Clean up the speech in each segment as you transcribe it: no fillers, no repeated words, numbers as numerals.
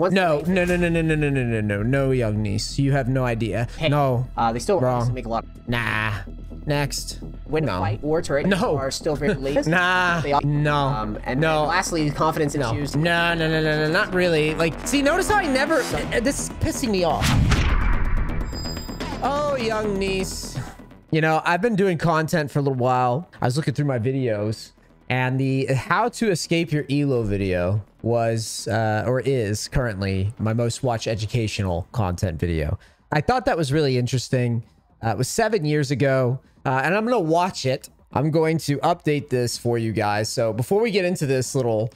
once No, young niece. You have no idea. Hey, no. They still wrong. make a lot. Nah. Next. Win a fight or turret are still very late. Nah. No. And lastly, confidence in choose. No, not really. Like, see, notice how I never. This is pissing me off. Oh, young niece. You know, I've been doing content for a little while. I was looking through my videos, and the how to escape your elo video was or is currently my most watched educational content video. I thought that was really interesting. It was 7 years ago, and I'm gonna watch it. I'm going to update this for you guys. So before we get into this little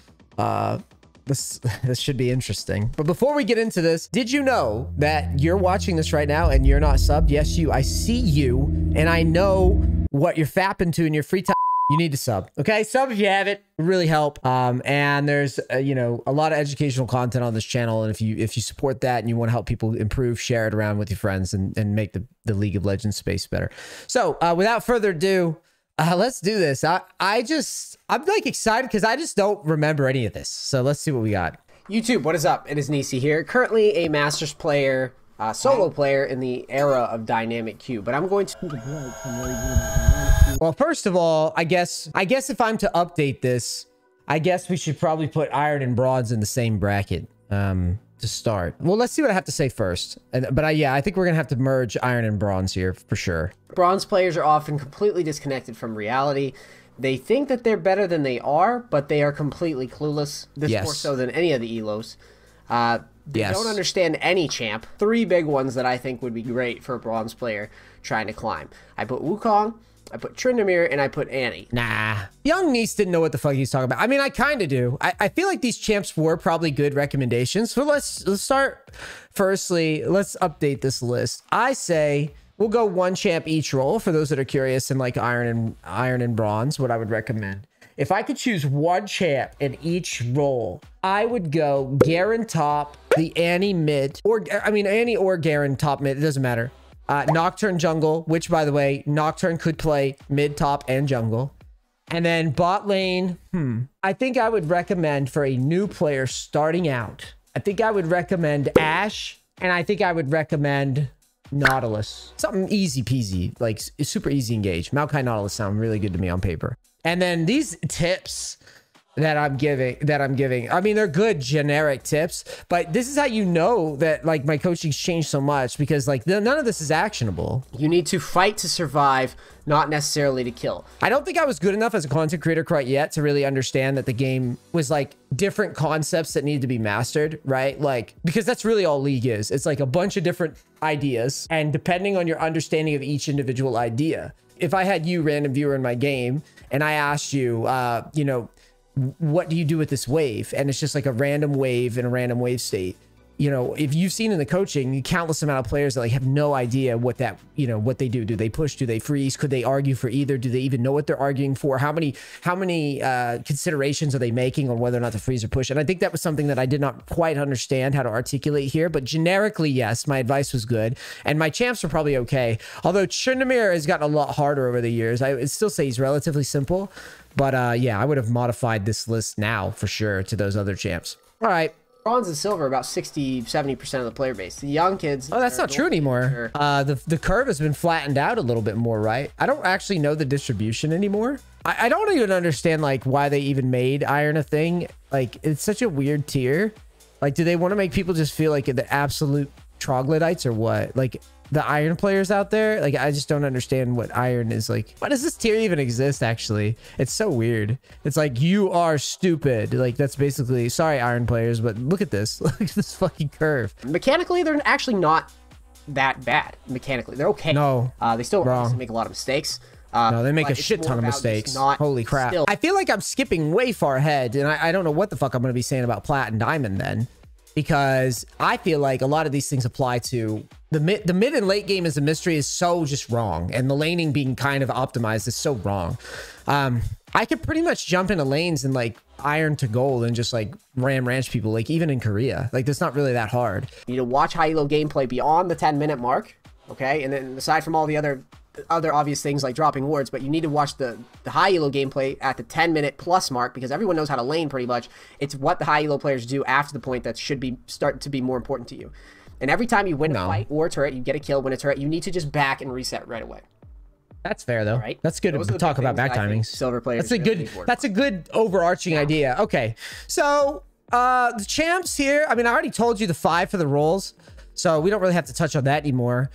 this should be interesting. But before we get into this, did you know that you're watching this right now and you're not subbed? Yes, you. I see you, and I know what you're fapping to in your free time. You need to sub. Okay, sub if you have it. It really help. And there's you know, a lot of educational content on this channel, and if you support that and you want to help people improve, share it around with your friends and make the League of Legends space better. So without further ado, let's do this. I'm like excited because I just don't remember any of this. So let's see what we got. YouTube, what is up? It is NEACE here. Currently a Masters player, solo player in the era of Dynamic Q. But I'm going to... Well, first of all, I guess if I'm to update this, I guess we should probably put Iron and Bronze in the same bracket to start. Well, let's see what I have to say first. Yeah, I think we're gonna have to merge Iron and Bronze here for sure. Bronze players are often completely disconnected from reality. They think that they're better than they are, but they are completely clueless. This more so than any of the elos. They don't understand any champ. 3 big ones that I think would be great for a Bronze player trying to climb. I put Wukong, I put Tryndamere, and I put Annie. Nah. Young niece didn't know what the fuck he's talking about. I mean, I kind of do. I feel like these champs were probably good recommendations. So let's start. Firstly, let's update this list. I say we'll go 1 champ each role for those that are curious in like Iron and Bronze, what I would recommend. If I could choose 1 champ in each role, I would go Garen top, the Annie mid, or I mean Annie or Garen top mid, it doesn't matter. Nocturne jungle, which by the way, Nocturne could play mid, top, and jungle. And then bot lane, I think I would recommend for a new player starting out, I think I would recommend Ashe, and I think I would recommend Nautilus. Something easy peasy, like super easy engage. Maokai Nautilus sound really good to me on paper. And then these tips that I'm giving, I mean, they're good generic tips, but this is how you know that like my coaching's changed so much, because like none of this is actionable. You need to fight to survive, not necessarily to kill. I don't think I was good enough as a content creator quite yet to really understand that the game was like different concepts that needed to be mastered, right? Like, because that's really all League is. It's like a bunch of different ideas, and depending on your understanding of each individual idea, if I had you, random viewer, in my game, and I asked you, you know, what do you do with this wave? And it's just like a random wave in a random wave state. You know, if you've seen in the coaching, countless amount of players that like have no idea what that, you know, what they do. Do they push? Do they freeze? Could they argue for either? Do they even know what they're arguing for? How many considerations are they making on whether or not to freeze or push? And I think that was something that I did not quite understand how to articulate here. But generically, yes, my advice was good, and my champs were probably okay. Although Tryndamere has gotten a lot harder over the years. I would still say he's relatively simple, but yeah, I would have modified this list now for sure to those other champs. All right. Bronze and silver, about 60-70% of the player base. The young kids... Oh, that's not true anymore. The curve has been flattened out a little bit more, right? I don't actually know the distribution anymore. I don't even understand, like, why they even made Iron a thing. Like, it's such a weird tier. Like, do they want to make people just feel like the absolute troglodytes or what? Like, the Iron players out there, like, I just don't understand what Iron is. Like, why does this tier even exist? Actually, it's so weird. It's like, you are stupid. Like, that's basically, sorry Iron players, but look at this. Look at this fucking curve. Mechanically, they're actually not that bad. Mechanically, they're okay. No, they still make a lot of mistakes. No, they make a shit ton of mistakes. Holy crap. I feel like I'm skipping way far ahead, and I don't know what the fuck I'm going to be saying about Plat and Diamond then, because I feel like a lot of these things apply to the mid and late game as a mystery is so just wrong, and the laning being kind of optimized is so wrong. I could pretty much jump into lanes and like Iron to gold and just like ranch people, like even in Korea. Like, that's not really that hard. You need to watch high elo gameplay beyond the 10-minute mark, okay? And then aside from all the other other obvious things like dropping wards, but you need to watch the high elo gameplay at the 10-minute plus mark, because everyone knows how to lane pretty much. It's what the high elo players do after the point that should be start to be more important to you. And every time you win a fight or a turret, you get a kill, win a turret, you need to just back and reset right away. That's fair though. Right? That's good to talk about back timings. Silver players. That's a good overarching idea. Okay, so the champs here. I mean, I already told you the 5 for the roles, so we don't really have to touch on that anymore.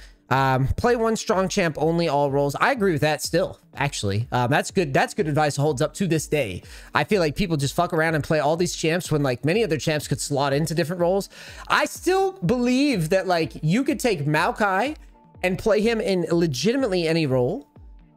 Play one strong champ only, all roles. I agree with that still, actually. That's good advice, holds up to this day. I feel like people just fuck around and play all these champs when like many other champs could slot into different roles. I still believe that like you could take Maokai and play him in legitimately any role.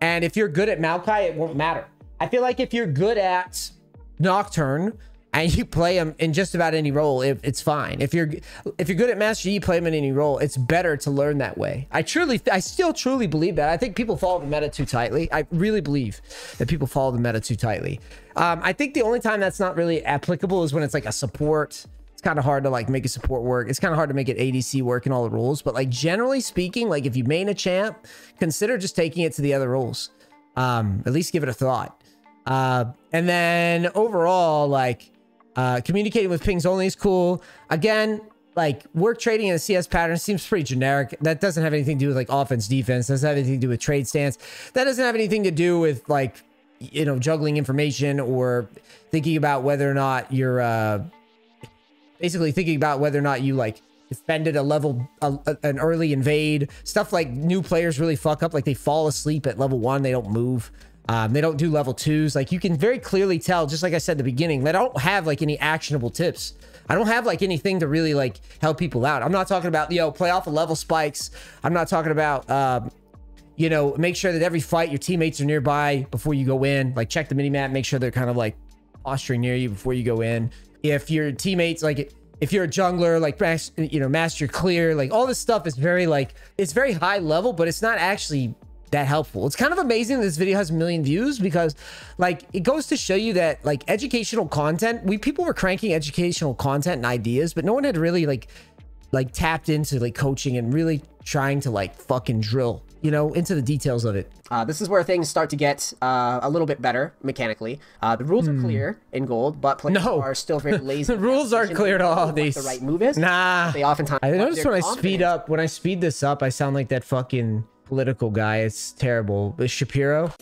And if you're good at Maokai, it won't matter. I feel like if you're good at Nocturne and you play him in just about any role, it's fine. If you're good at Master Yi, play him in any role. It's better to learn that way. I still truly believe that. I think people follow the meta too tightly. I really believe that people follow the meta too tightly. I think the only time that's not really applicable is when it's like a support. It's kind of hard to like make a support work. It's kind of hard to make it ADC work in all the roles. But like generally speaking, like if you main a champ, consider just taking it to the other roles. At least give it a thought. And then overall, like communicating with pings only is cool. Again, like work trading in a CS pattern seems pretty generic. That doesn't have anything to do with like offense, defense. Doesn't have anything to do with trade stance. That doesn't have anything to do with like, you know, juggling information or thinking about whether or not you're basically thinking about whether or not you like defended an early invade. Stuff like new players really fuck up. Like they fall asleep at level 1. They don't move. They don't do level 2s. Like you can very clearly tell, just like I said at the beginning, that I don't have like any actionable tips. I don't have like anything to really like help people out. I'm not talking about, yo, play off of level spikes. I'm not talking about, you know, make sure that every fight your teammates are nearby before you go in. Like check the minimap, make sure they're kind of like posturing near you before you go in. If your teammates, like if you're a jungler, like, you know, master clear, like all this stuff is very like, it's very high level, but it's not actually that helpful. It's kind of amazing that this video has 1 million views, because like it goes to show you that like educational content, people were cranking educational content and ideas, but no one had really like tapped into like coaching and really trying to like fucking drill, you know, into the details of it. This is where things start to get a little bit better mechanically. The rules are clear in gold, but players are still very lazy. The rules aren't clear at all. The right move is. Nah. They oftentimes. I noticed when I speed this up, I sound like that fucking political guy. It's terrible. It's Shapiro.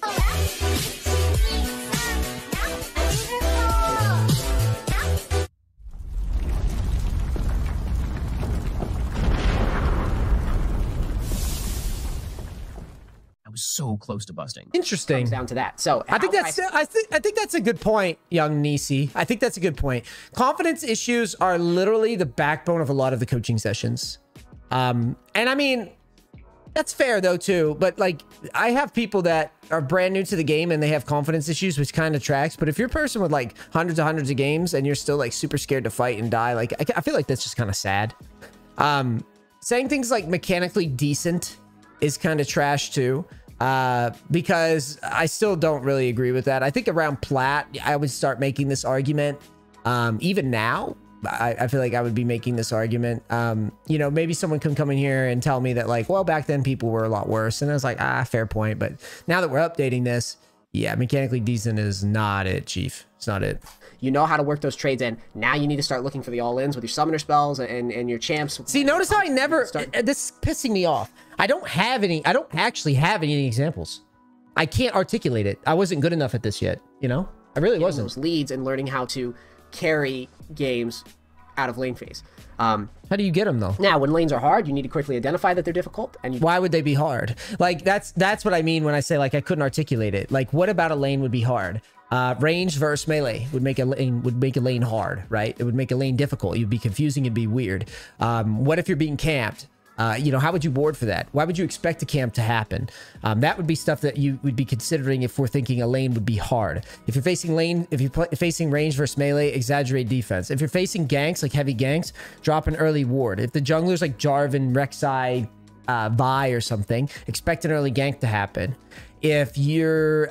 Was so close to busting. Interesting. Comes down to that. So I think that's a good point, young NEACE. I think that's a good point. Confidence issues are literally the backbone of a lot of the coaching sessions. And I mean, that's fair though too. But like, I have people that are brand new to the game and they have confidence issues, which kind of tracks. But if you're a person with like hundreds of games and you're still like super scared to fight and die, like I feel like that's just kind of sad. Saying things like mechanically decent is kind of trash too. Because I still don't really agree with that. I think around plat, I would start making this argument. Even now, I feel like I would be making this argument. You know, maybe someone can come in here and tell me that like, well, back then people were a lot worse. And I was like, fair point. But now that we're updating this, yeah, mechanically decent is not it, Chief. It's not it. You know how to work those trades in. Now you need to start looking for the all-ins with your summoner spells and your champs. See, notice how I never... This is pissing me off. I don't actually have any examples. I can't articulate it. I wasn't good enough at this yet, you know? I really wasn't. Those leads and learning how to carry games out of lane phase. How do you get them though? Now, when lanes are hard, you need to quickly identify that they're difficult. And why would they be hard? Like that's what I mean when I say like I couldn't articulate it. Like what about a lane would be hard? Range versus melee would make a lane hard, right? It would make a lane difficult. You'd be confusing. It'd be weird. What if you're being camped? You know, how would you board for that? Why would you expect a camp to happen? That would be stuff that you would be considering if we're thinking a lane would be hard. If you're facing facing range versus melee, exaggerate defense. If you're facing ganks, like heavy ganks, drop an early ward. If the jungler's like Jarvan, Rek'Sai, Vi or something, expect an early gank to happen. If you're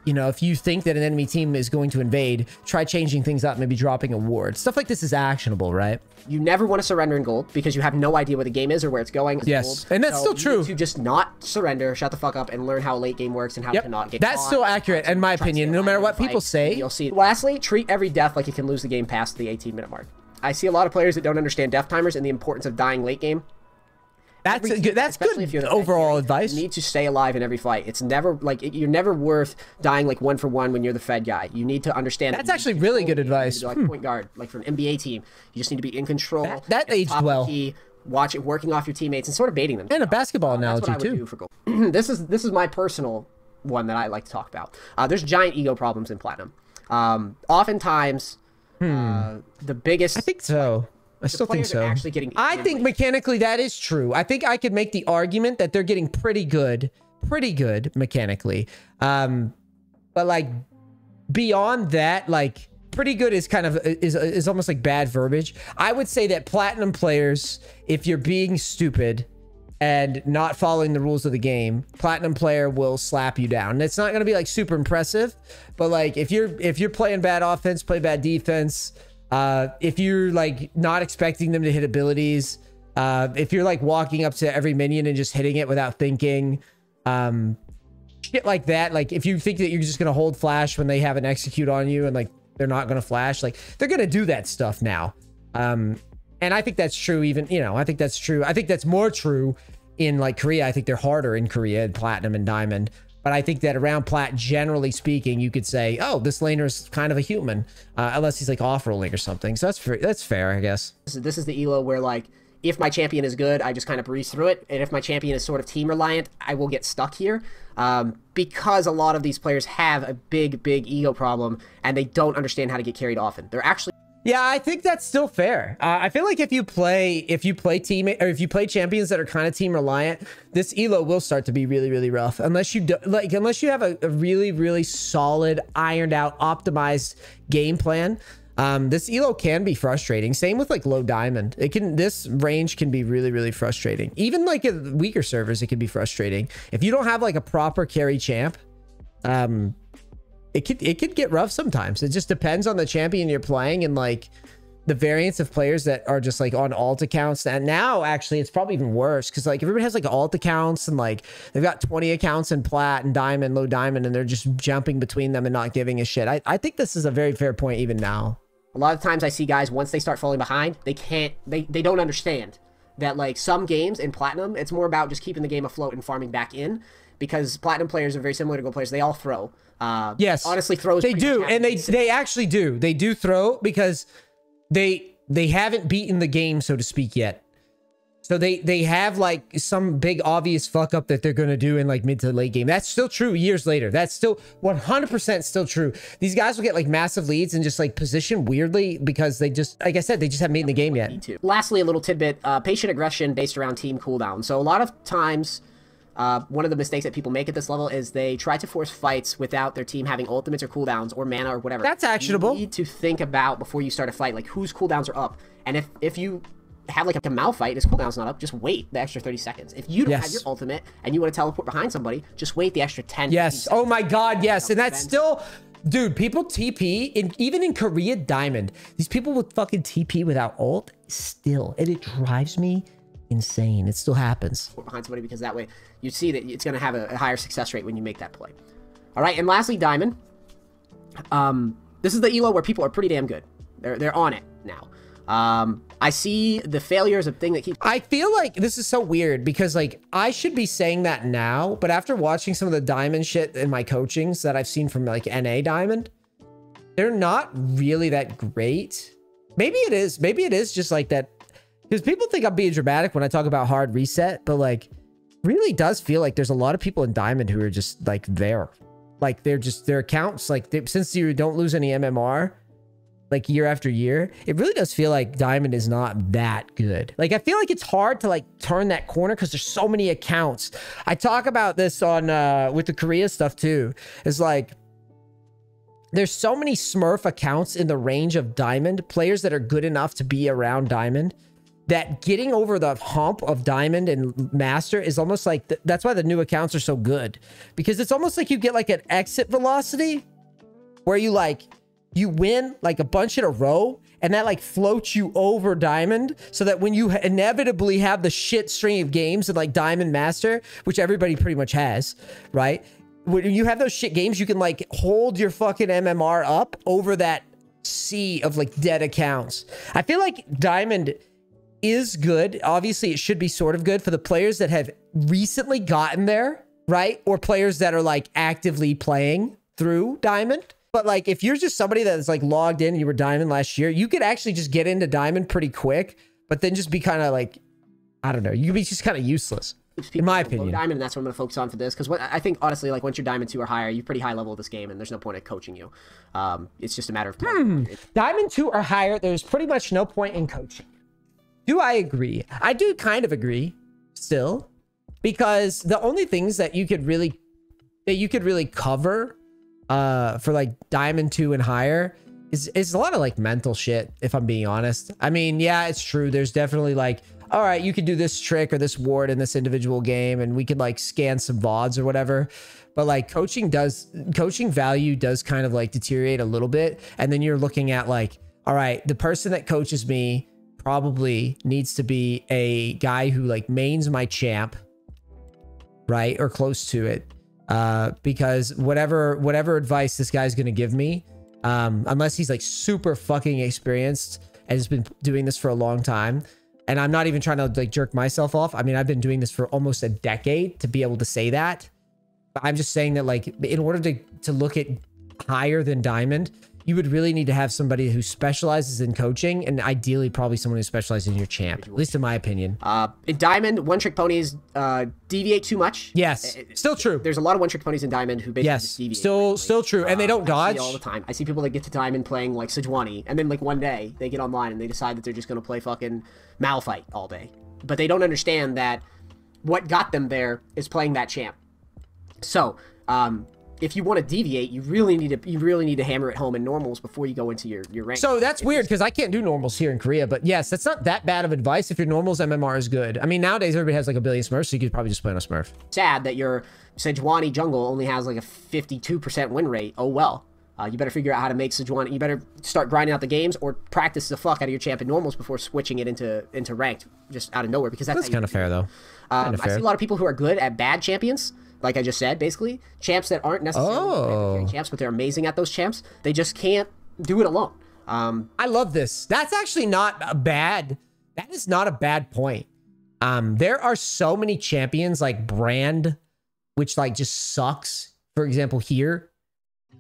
you know, if you think that an enemy team is going to invade, try changing things up, maybe dropping a ward. Stuff like this is actionable, right? You never want to surrender in gold because you have no idea where the game is or where it's going. Yes, gold. and that's still true. To just not surrender, shut the fuck up, and learn how late game works and how to not get That's caught. still accurate, in my opinion, no matter what people say. You'll see. Lastly, treat every death like you can lose the game past the 18-minute mark. I see a lot of players that don't understand death timers and the importance of dying late game. That's good overall advice. You need to stay alive in every fight. It's never like you're never worth dying like 1 for 1 when you're the Fed guy. You need to understand. That's actually really good advice. Like point guard, like for an NBA team, you just need to be in control. That aged well. Key, watch it, working off your teammates and sort of baiting them. And a basketball analogy that's what I would too. do for gold. This is my personal one that I like to talk about. There's giant ego problems in Platinum. Oftentimes, the biggest. I think so. I still think so. I think mechanically that is true. I think I could make the argument that they're getting pretty good mechanically. But like beyond that, like pretty good is kind of is almost like bad verbiage. I would say that Platinum players, if you're being stupid and not following the rules of the game, Platinum player will slap you down. And it's not going to be like super impressive, but like if you're playing bad offense, play bad defense, if you're like not expecting them to hit abilities, if you're like walking up to every minion and just hitting it without thinking, shit like that. Like if you think that you're just gonna hold flash when they have an execute on you and like they're not gonna flash, like they're gonna do that stuff now. And I think that's true. Even, you know, I think that's true. I think that's more true in like Korea. I think they're harder in Korea and Platinum and Diamond. But I think that around Plat, generally speaking, you could say, oh, this laner is kind of a human, unless he's like off-rolling or something. So that's fair, I guess. This is the elo where like, if my champion is good, I just kind of breeze through it. And if my champion is sort of team reliant, I will get stuck here. Because a lot of these players have a big ego problem and they don't understand how to get carried often. They're actually... Yeah, I think that's still fair. I feel like if you play champions that are kind of team reliant, this elo will start to be really rough unless you have a really solid, ironed out, optimized game plan. This elo can be frustrating. Same with like low diamond. This range can be really frustrating. Even like at weaker servers, it can be frustrating if you don't have like a proper carry champ. It could get rough sometimes. It just depends on the champion you're playing and like the variance of players that are just like on alt accounts. And now actually it's probably even worse because like everybody has like alt accounts and like they've got 20 accounts in plat and diamond, low diamond, and they're just jumping between them and not giving a shit. I think this is a very fair point even now. A lot of times I see guys, once they start falling behind, they don't understand that like some games in Platinum, it's more about just keeping the game afloat and farming back in, because Platinum players are very similar to gold players. They all throw. Yes, honestly, throws. They do, and they actually do. They do throw because they haven't beaten the game, so to speak, yet. So they have like some big obvious fuck up that they're gonna do in like mid to late game. That's still true years later. That's still 100% still true. These guys will get like massive leads and just like position weirdly because they just, like I said, they just haven't made the game yet. Lastly, a little tidbit: patient aggression based around team cooldown. So a lot of times, one of the mistakes that people make at this level is they try to force fights without their team having ultimates or cooldowns or mana or whatever. That's actionable. You need to think about before you start a fight, like whose cooldowns are up. And if you have like a Malphite, his cooldown's not up, just wait the extra 30 seconds. If you don't have your ultimate and you want to teleport behind somebody, just wait the extra 10. Yes. Oh my God, yes. And that's still... Dude, people TP, even in Korea Diamond, these people would fucking TP without ult still. And it drives me insane. It still happens. Behind somebody, because that way you see that it's going to have a higher success rate when you make that play. All right, and lastly, Diamond. This is the elo where people are pretty damn good. They're on it now. I see the failure as a thing that keeps... I feel like this is so weird because like I should be saying that now, but after watching some of the Diamond shit in my coachings that I've seen from like NA Diamond, they're not really that great. Maybe it is. Maybe it is just like that, because people think I'm being dramatic when I talk about hard reset, but like really does feel like there's a lot of people in Diamond who are just like there. Like they're just, their accounts, like since you don't lose any MMR, like year after year, it really does feel like Diamond is not that good. Like I feel like it's hard to like turn that corner because there's so many accounts. I talk about this on with the Korea stuff too. It's like there's so many Smurf accounts in the range of Diamond, players that are good enough to be around Diamond, that getting over the hump of Diamond and Master is almost like, that's why the new accounts are so good. Because it's almost like you get like an exit velocity where you win like a bunch in a row, and that like floats you over Diamond, so that when you inevitably have the shit string of games in like Diamond Master, which everybody pretty much has, right? When you have those shit games, you can like hold your fucking MMR up over that sea of like dead accounts. I feel like Diamond is good. Obviously, it should be sort of good for the players that have recently gotten there, right? Or players that are like actively playing through Diamond. But like, if you're just somebody that's like logged in and you were Diamond last year, you could actually just get into Diamond pretty quick, but then just be kind of like, I don't know, you could be just kind of useless, in my opinion. Diamond, and that's what I'm going to focus on for this, because I think, honestly, like, once you're Diamond 2 or higher, you're pretty high level of this game, and there's no point in coaching you. It's just a matter of time. Diamond 2 or higher, there's pretty much no point in coaching. Do I agree? I do kind of agree still, because the only things that you could really cover for like Diamond 2 and higher is a lot of like mental shit, if I'm being honest. I mean, yeah, it's true. There's definitely like, all right, you could do this trick or this ward in this individual game, and we could like scan some VODs or whatever. But like coaching value does kind of like deteriorate a little bit. And then you're looking at like, all right, the person that coaches me probably needs to be a guy who like mains my champ, right? Or close to it. Because whatever advice this guy's going to give me, unless he's like super fucking experienced and has been doing this for a long time, and I'm not even trying to like jerk myself off. I mean, I've been doing this for almost a decade to be able to say that. But I'm just saying that like, in order to look at higher than Diamond, you would really need to have somebody who specializes in coaching, and ideally probably someone who specializes in your champ, at least in my opinion. In Diamond, one-trick ponies deviate too much. Yes, still true. There's a lot of one-trick ponies in Diamond who basically just deviate. Still true, and they don't dodge. I see all the time. I see people that get to Diamond playing like Sejuani, and then like one day they get online and they decide that they're just going to play fucking Malphite all day. But they don't understand that what got them there is playing that champ. So, if you want to deviate, you really need to hammer it home in normals before you go into your rank. So that's weird, because I can't do normals here in Korea. But yes, that's not that bad of advice if your normals MMR is good. I mean, nowadays everybody has like a billion Smurfs, so you could probably just play on a Smurf. Sad that your Sejuani jungle only has like a 52% win rate. Oh well. You better figure out how to make Sejuani. You better start grinding out the games or practice the fuck out of your champ in normals before switching it into ranked just out of nowhere, because that's kind of fair though. I see a lot of people who are good at bad champions. Like I just said, basically, champs that aren't necessarily champs, but they're amazing at those champs. They just can't do it alone. I love this. That's actually not a bad. That is not a bad point. There are so many champions like Brand, which like just sucks. For example, here,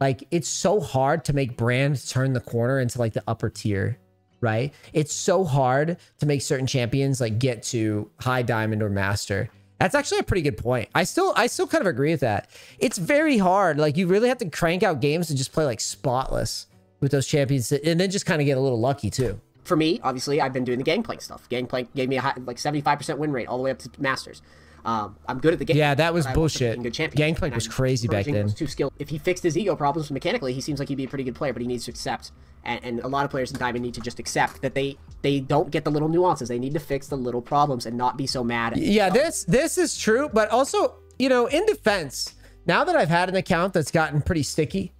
like it's so hard to make Brand turn the corner into like the upper tier, right? It's so hard to make certain champions like get to high Diamond or Master. That's actually a pretty good point. I still kind of agree with that. It's very hard. Like, you really have to crank out games and just play like spotless with those champions, and then just kind of get a little lucky too. For me, obviously, I've been doing the Gangplank stuff. Gangplank gave me a high, like 75% win rate all the way up to Masters. I'm good at the game. Yeah, that was bullshit. Gangplank was crazy back then. Was too skilled. If he fixed his ego problems mechanically, he seems like he'd be a pretty good player, but he needs to accept. And a lot of players in Diamond need to just accept that they don't get the little nuances. They need to fix the little problems and not be so mad at Yeah, this is true, but also, you know, in defense, now that I've had an account that's gotten pretty sticky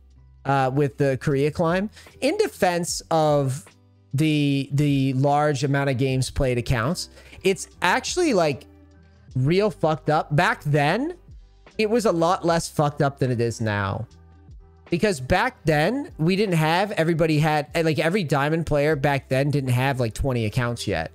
with the Korea climb, in defense of the large amount of games played accounts, it's actually like real fucked up. Back then, it was a lot less fucked up than it is now. Because back then, we didn't have, everybody had, like every Diamond player back then didn't have like 20 accounts yet.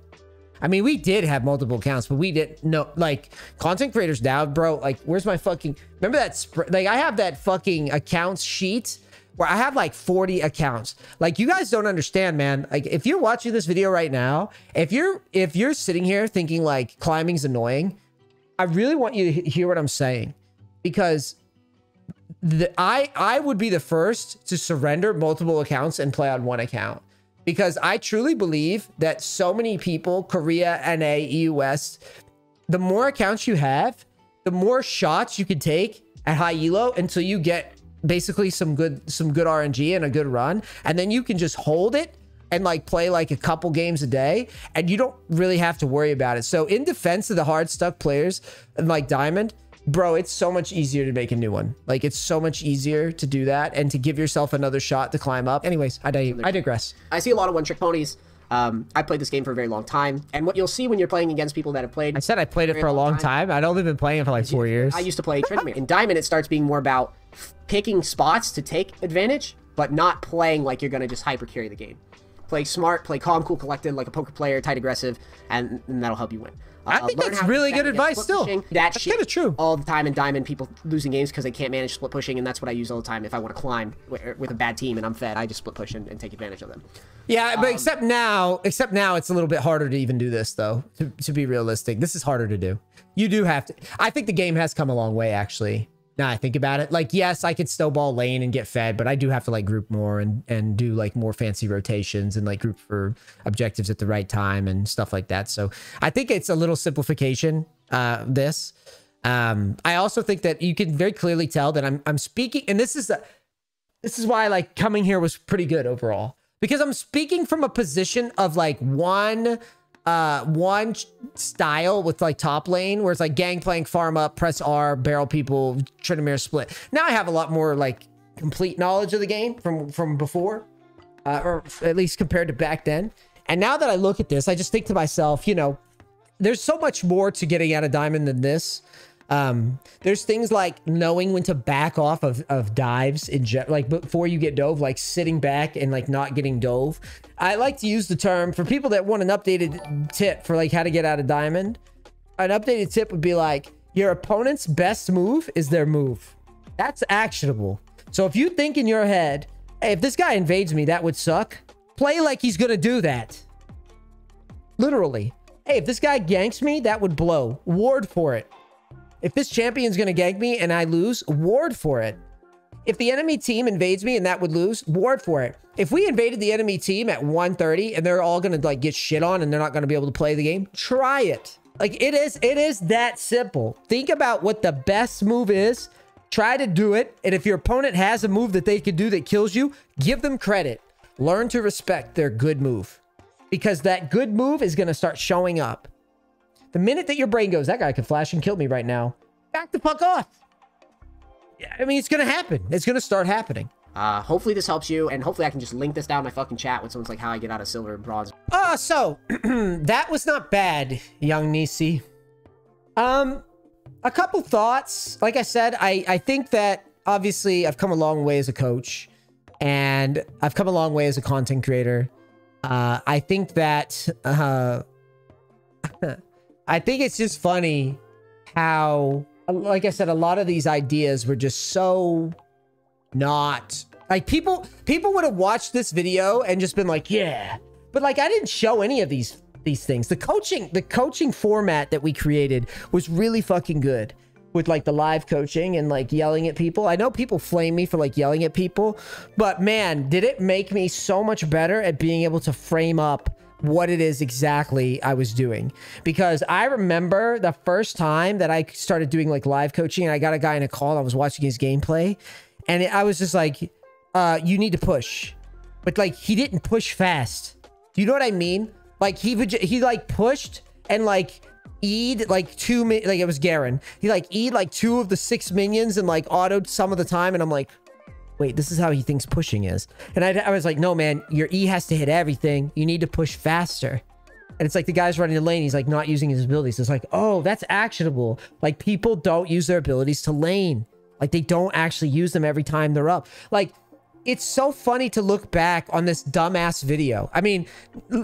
I mean, we did have multiple accounts, but we didn't know, like content creators now, bro, like where's my fucking, remember that, like I have that fucking accounts sheet where I have like 40 accounts. Like, you guys don't understand, man. Like, if you're watching this video right now, if you're sitting here thinking like climbing's annoying, I really want you to hear what I'm saying, because I would be the first to surrender multiple accounts and play on one account, because I truly believe that so many people, Korea, NA, EU West, the more accounts you have, the more shots you can take at high elo until you get basically some good RNG and a good run, and then you can just hold it and like play like a couple games a day, and you don't really have to worry about it. So in defense of the hard stuck players like Diamond, bro, it's so much easier to make a new one. Like, it's so much easier to do that and to give yourself another shot to climb up. Anyways, I digress. I see a lot of one-trick ponies. I played this game for a very long time, and what you'll see when you're playing against people that have played... I said I played it for a long time. I'd only been playing it for like 4 years. I used to play Tryndamere. In Diamond, it starts being more about picking spots to take advantage, but not playing like you're going to just hyper-carry the game. Play smart, play calm, cool, collected, like a poker player, tight, aggressive, and that'll help you win. I think that's really good advice still. That's kind of true. All the time in Diamond, people losing games because they can't manage split pushing, and that's what I use all the time if I want to climb with a bad team and I'm fed. I just split push and take advantage of them. Yeah, but except now it's a little bit harder to even do this, though, to be realistic. This is harder to do. You do have to. I think the game has come a long way, actually. Now I think about it. Like, yes, I could still ball lane and get fed, but I do have to like group more and do like more fancy rotations and like group for objectives at the right time and stuff like that. So I think it's a little simplification, this. I also think that you can very clearly tell that I'm speaking, and this is why like coming here was pretty good overall, because I'm speaking from a position of like one style with like top lane where it's like gangplank, farm up, press R, barrel people, Tryndamere split. Now I have a lot more like complete knowledge of the game from before, or at least compared to back then. And now that I look at this, I just think to myself, you know, there's so much more to getting out of Diamond than this. There's things like knowing when to back off of dives in like before you get dove, like sitting back and like not getting dove. I like to use the term for people that want an updated tip for like how to get out of Diamond. An updated tip would be like, your opponent's best move is their move. That's actionable. So if you think in your head, hey, if this guy invades me, that would suck. Play like he's gonna do that. Literally. Hey, if this guy ganks me, that would blow. Ward for it. If this champion's going to gank me and I lose, ward for it. If the enemy team invades me and that would lose, ward for it. If we invaded the enemy team at 1:30 and they're all going to like get shit on and they're not going to be able to play the game, try it. Like it is that simple. Think about what the best move is. Try to do it. And if your opponent has a move that they could do that kills you, give them credit. Learn to respect their good move, because that good move is going to start showing up. The minute that your brain goes, that guy could flash and kill me right now, back the fuck off. I mean, it's going to happen. It's going to start happening. Hopefully this helps you, and hopefully I can just link this down in my fucking chat when someone's like, how I get out of silver and bronze. So that was not bad, young NEACE. A couple thoughts. Like I said, I think that obviously I've come a long way as a coach, and I've come a long way as a content creator. I think that I think it's just funny how, like I said, a lot of these ideas were just so not like people would have watched this video and just been like, yeah, but like I didn't show any of these things. The coaching format that we created was really fucking good, with like the live coaching and like yelling at people. I know people flame me for like yelling at people, but man, did it make me so much better at being able to frame up what it is exactly I was doing. Because I remember the first time that I started doing like live coaching and I got a guy in a call and I was watching his gameplay, and I was just like, you need to push. But like, he didn't push fast. Do you know what I mean? Like he like pushed and like E'd like like it was Garen. He like E'd like 2 of the 6 minions and like autoed some of the time. And I'm like, wait, this is how he thinks pushing is. And I was like, no, man, your E has to hit everything. You need to push faster. And it's like the guy's running the lane. He's like not using his abilities. It's like, oh, that's actionable. Like people don't use their abilities to lane. Like they don't actually use them every time they're up. Like it's so funny to look back on this dumbass video. I mean,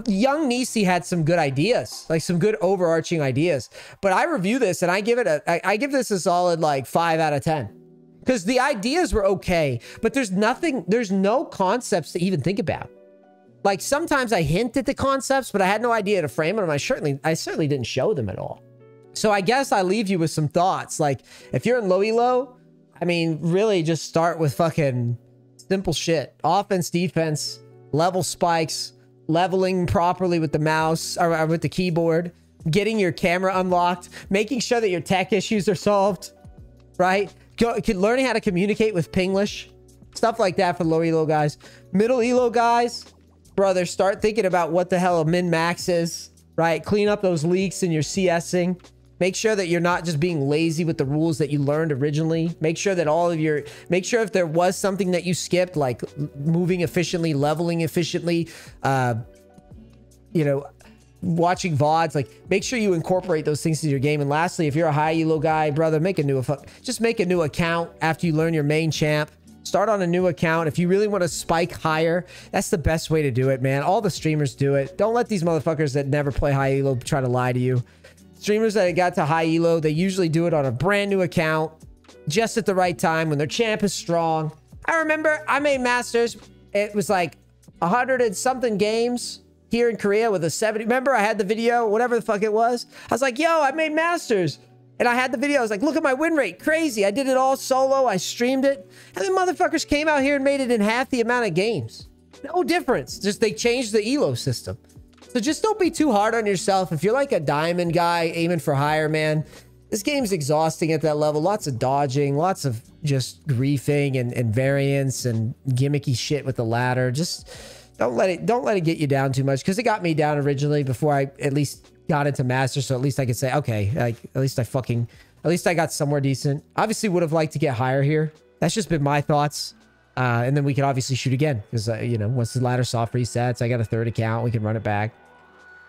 young NEACE had some good ideas, like some good overarching ideas. But I review this and I give this a solid like 5 out of 10. Because the ideas were okay, but there's no concepts to even think about. Like sometimes I hint at the concepts, but I had no idea to frame them. I certainly didn't show them at all. So I guess I leave you with some thoughts. Like if you're in low elo, I mean, really just start with fucking simple shit. Offense, defense, level spikes, leveling properly with the mouse or with the keyboard, getting your camera unlocked, making sure that your tech issues are solved, right? Learning how to communicate with Pinglish, stuff like that for low elo guys. Middle elo guys, brother, start thinking about what the hell a min-max is, right? Clean up those leaks in your CSing. Make sure that you're not just being lazy with the rules that you learned originally. Make sure that make sure if there was something that you skipped, like moving efficiently, leveling efficiently, you know, watching VODs, like make sure you incorporate those things into your game. And lastly, if you're a high elo guy, brother, just make a new account after you learn your main champ. Start on a new account. If you really want to spike higher, that's the best way to do it, man. All the streamers do it. Don't let these motherfuckers that never play high elo try to lie to you. Streamers that got to high elo, they usually do it on a brand new account, just at the right time when their champ is strong. I remember I made Masters. It was like 100 and something games here in Korea with a 70. Remember I had the video, whatever the fuck it was. I was like, yo, I made Masters. And I had the video. I was like, look at my win rate. Crazy. I did it all solo. I streamed it. And then motherfuckers came out here and made it in half the amount of games. No difference. Just they changed the elo system. So just don't be too hard on yourself. If you're like a diamond guy aiming for higher, man, this game's exhausting at that level. Lots of dodging, lots of just griefing and variance and gimmicky shit with the ladder. Just don't let it get you down too much, because it got me down originally before I at least got into Master. So at least I could say, okay, like at least I got somewhere decent. Obviously would have liked to get higher here. That's just been my thoughts. And then we could obviously shoot again, because you know, once the ladder soft resets, I got a third account, we can run it back.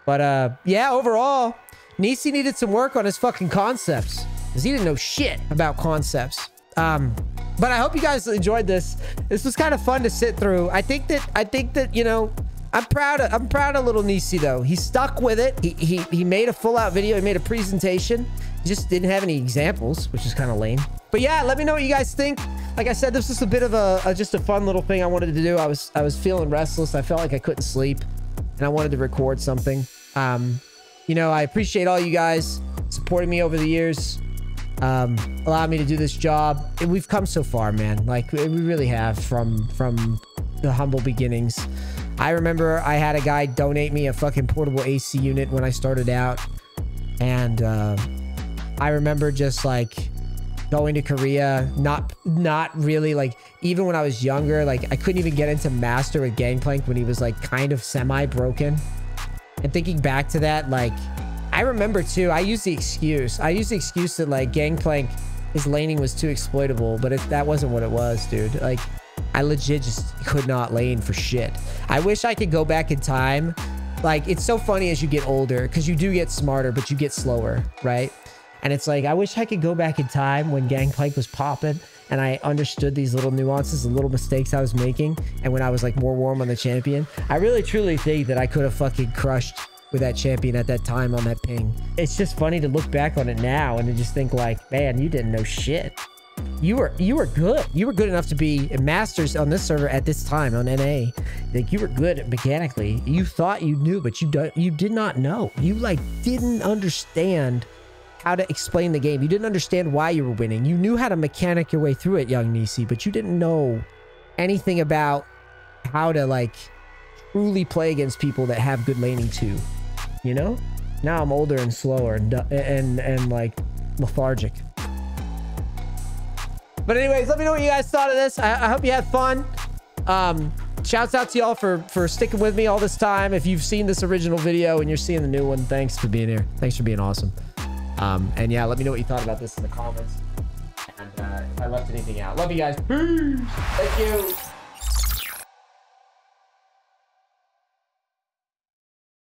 But yeah, overall, NEACE needed some work on his fucking concepts, because he didn't know shit about concepts. But I hope you guys enjoyed this. This was kind of fun to sit through. I think that, you know, I'm proud of little NEACE though. He stuck with it. He made a full out video. He made a presentation. He just didn't have any examples, which is kind of lame. But yeah, let me know what you guys think. Like I said, this was a bit of just a fun little thing I wanted to do. I was feeling restless. I felt like I couldn't sleep, and I wanted to record something. You know, I appreciate all you guys supporting me over the years, allowing me to do this job. And we've come so far, man. Like, we really have, from the humble beginnings. I remember I had a guy donate me a fucking portable AC unit when I started out. And I remember just like going to Korea, not really, like, even when I was younger, like I couldn't even get into Master with Gangplank when he was like kind of semi-broken. And thinking back to that, like, I remember too, I used the excuse that like Gangplank, his laning was too exploitable, but that wasn't what it was, dude. Like, I legit just could not lane for shit. I wish I could go back in time. Like, it's so funny as you get older, because you do get smarter, but you get slower, right? And it's like, I wish I could go back in time when Gangplank was popping, and I understood these little nuances, the little mistakes I was making, and when I was like more warm on the champion. I really truly think that I could have fucking crushed with that champion at that time on that ping. It's just funny to look back on it now and to just think like, man, you didn't know shit. You were good. You were good enough to be Masters on this server at this time on NA. Like, you were good mechanically. You thought you knew, but you did not know. You like didn't understand how to explain the game. You didn't understand why you were winning. You knew how to mechanic your way through it, young NEACE, but you didn't know anything about how to like truly play against people that have good laning too. You know? Now I'm older and slower and like lethargic. But anyways, let me know what you guys thought of this. I hope you had fun. Shouts out to y'all for sticking with me all this time. If you've seen this original video and you're seeing the new one, thanks for being here. Thanks for being awesome. And yeah, let me know what you thought about this in the comments. And if I left anything out. Love you guys. Peace. Thank you.